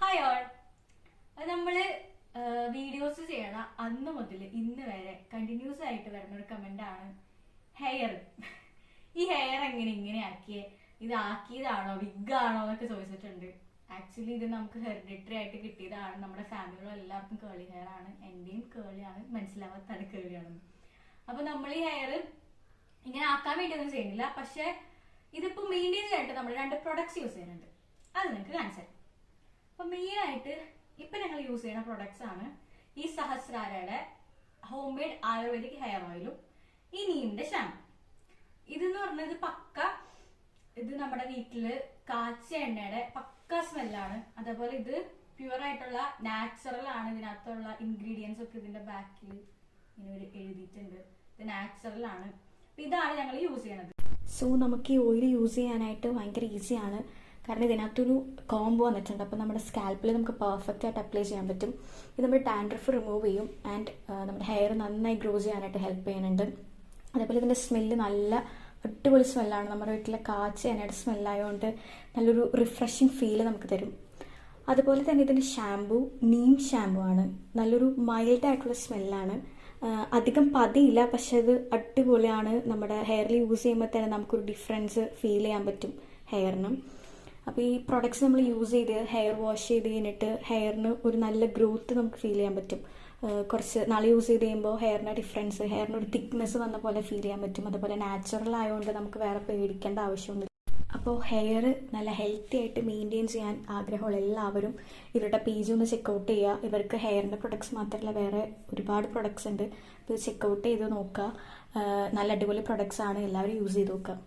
Hi all. നമ്മള് videos ചെയ്യണ അന്ന് മുതൽ ഇന്ന് വരെ കണ്ടിന്യൂസ് ആയിട്ട് വരുന്ന ഒരു കമന്റ് ആണ് ഹെയർ. ഈ ഹെയർ ഇങ്ങനെ ആക്കിയേ, ഇത് ആക്കിയതാണോ വിഗാണോ എന്നൊക്കെ ചോദിച്ചിട്ടുണ്ട്. ആക്ച്വലി ഇത് നമുക്ക് ഹെറിഡിറ്ററി ആയിട്ട് കിട്ടിയതാണ്. നമ്മുടെ ഫാമിലിയിലും എല്ലാവർക്കും കേളി ഹെയർ ആണ്. എന്റെയും കേളിയാണ്, മനസ്സിലാവാത്താണ് കേളിയാണെന്ന്. അപ്പൊ നമ്മൾ ഈ ഹെയർ ഇങ്ങനെ ആക്കാൻ വേണ്ടിയൊന്നും ചെയ്യുന്നില്ല. പക്ഷെ ഇതിപ്പോ മെയിൻറ്റെയിൻ ചെയ്യാനായിട്ട് നമ്മൾ 2 പ്രൊഡക്ട്സ് യൂസ് ചെയ്യുന്നുണ്ട്. അത് നിങ്ങൾക്ക് കാണിച്ചു തരാം. അപ്പൊ മെയിൻ ആയിട്ട് ഇപ്പൊ ഞങ്ങൾ യൂസ് ചെയ്യുന്ന പ്രൊഡക്ട്സ് ആണ് ഈ സഹസ്രാരയുടെ ഹോം മെയ്ഡ് ആയുർവേദിക് ഹെയർ ഓയിലും ഈ നീമിന്റെ ഷാമ്പു. ഇതെന്ന് പറഞ്ഞത് ഇത് നമ്മുടെ വീട്ടില് കാച്ചിയ എണ്ണയുടെ പക്ക സ്മെല്ലാണ്. അതേപോലെ ഇത് പ്യുവർ ആയിട്ടുള്ള നാച്ചുറൽ ആണ്. ഇതിനകത്തുള്ള ഇൻഗ്രീഡിയൻസ് ഒക്കെ ഇതിന്റെ ബാക്കിൽ ഇങ്ങനെ എഴുതിയിട്ടുണ്ട്. ഇത് നാച്ചുറൽ ആണ്. അപ്പൊ ഇതാണ് ഞങ്ങൾ യൂസ് ചെയ്യണത്. സോ നമുക്ക് ഈ ഓയിൽ യൂസ് ചെയ്യാനായിട്ട് ഭയങ്കര ഈസിയാണ്. കാരണം ഇതിനകത്തൊരു കോംബോ വന്നിട്ടുണ്ട്. അപ്പോൾ നമ്മുടെ സ്കാൽപ്പിൽ നമുക്ക് പെർഫെക്റ്റ് ആയിട്ട് അപ്ലൈ ചെയ്യാൻ പറ്റും. ഇത് നമ്മുടെ ഡാൻഡ്രഫ് റിമൂവ് ചെയ്യും ആൻഡ് നമ്മുടെ ഹെയർ നന്നായി ഗ്രോ ചെയ്യാനായിട്ട് ഹെൽപ്പ് ചെയ്യുന്നുണ്ട്. അതേപോലെ ഇതിൻ്റെ സ്മെല്ല് നല്ല അടിപൊളി സ്മെല്ലാണ്. നമ്മുടെ വീട്ടിലെ കാച്ചിയ എണ്ണയുടെ സ്മെല്ലായതുകൊണ്ട് നല്ലൊരു റിഫ്രഷിങ് ഫീല് നമുക്ക് തരും. അതുപോലെ തന്നെ ഇതിൻ്റെ ഷാമ്പു നീം ഷാമ്പു ആണ്. നല്ലൊരു മൈൽഡ് ആയിട്ടുള്ള സ്മെല്ലാണ്. അധികം പതിയില്ല, പക്ഷെ അത് അടിപൊളിയാണ്. നമ്മുടെ ഹെയറിൽ യൂസ് ചെയ്യുമ്പോൾ തന്നെ നമുക്കൊരു ഡിഫറൻസ് ഫീൽ ചെയ്യാൻ പറ്റും ഹെയറിനും. അപ്പോൾ ഈ പ്രൊഡക്ട്സ് നമ്മൾ യൂസ് ചെയ്ത് ഹെയർ വാഷ് ചെയ്ത് കഴിഞ്ഞിട്ട് ഹെയറിന് ഒരു നല്ല ഗ്രോത്ത് നമുക്ക് ഫീൽ ചെയ്യാൻ പറ്റും. കുറച്ച് നാൾ യൂസ് ചെയ്ത് കഴിയുമ്പോൾ ഹെയറിന് ഡിഫറൻസ്, ഹെയറിന് ഒരു തിക്നെസ് വന്ന പോലെ ഫീൽ ചെയ്യാൻ പറ്റും. അതുപോലെ നാച്ചുറൽ ആയതുകൊണ്ട് നമുക്ക് വേറെ പേടിക്കേണ്ട ആവശ്യമൊന്നുമില്ല. അപ്പോൾ ഹെയർ നല്ല ഹെൽത്തി ആയിട്ട് മെയിൻറ്റെയിൻ ചെയ്യാൻ ആഗ്രഹമുള്ള എല്ലാവരും ഇവരുടെ പേജ് ഒന്ന് ചെക്കൗട്ട് ചെയ്യുക. ഇവർക്ക് ഹെയറിൻ്റെ പ്രൊഡക്ട്സ് മാത്രമല്ല വേറെ ഒരുപാട് പ്രൊഡക്ട്സ് ഉണ്ട്. അപ്പോൾ ഇത് ചെക്കൗട്ട് ചെയ്ത് നോക്കുക. നല്ല അടിപൊളി പ്രൊഡക്ട്സ് ആണ്. എല്ലാവരും യൂസ് ചെയ്ത് നോക്കുക.